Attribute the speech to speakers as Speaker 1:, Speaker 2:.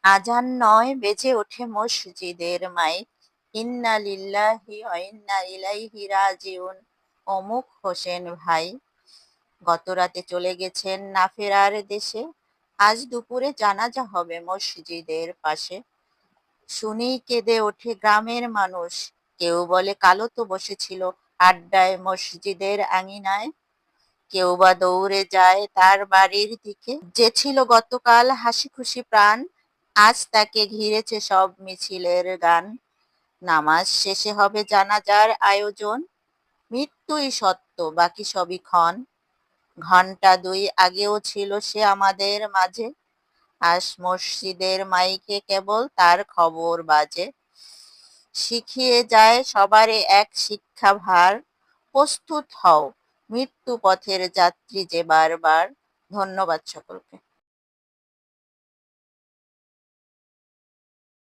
Speaker 1: আজান নয়, বেজে ওঠে মসজিদের মাইক। ইন্না লিল্লাহি ওয়া ইন্না ইলাইহি রাজিউন। অমুক হোসেন ভাই গতরাতে চলে গেছেন না ফেরার দেশে। আজ দুপুরে জানাজা হবে মসজিদের পাশে। শুনেই কেঁদে ওঠে গ্রামের মানুষ। কেউ বলে কালো তো বসেছিল আড্ডায় মসজিদের আঙিনায়। কেউ বা দৌড়ে যায় তার বাড়ির দিকে, যে ছিল গতকাল হাসি খুশি প্রাণ। আজ তাকে ঘিরেছে সব মিছিলের গান। নামাজ শেষে হবে জানাজার আয়োজন। মৃত্যুই সত্য, বাকি সবই ক্ষণ। ঘন্টা দুই আগেও ছিল সে আমাদের মাঝে। আজ মসজিদের মাইকে কেবল তার খবর বাজে। শিখিয়ে যায় সবারে এক শিক্ষা ভার। প্রস্তুত হও, মৃত্যু পথের যাত্রী যে বারবার। ধন্যবাদ সকলকে।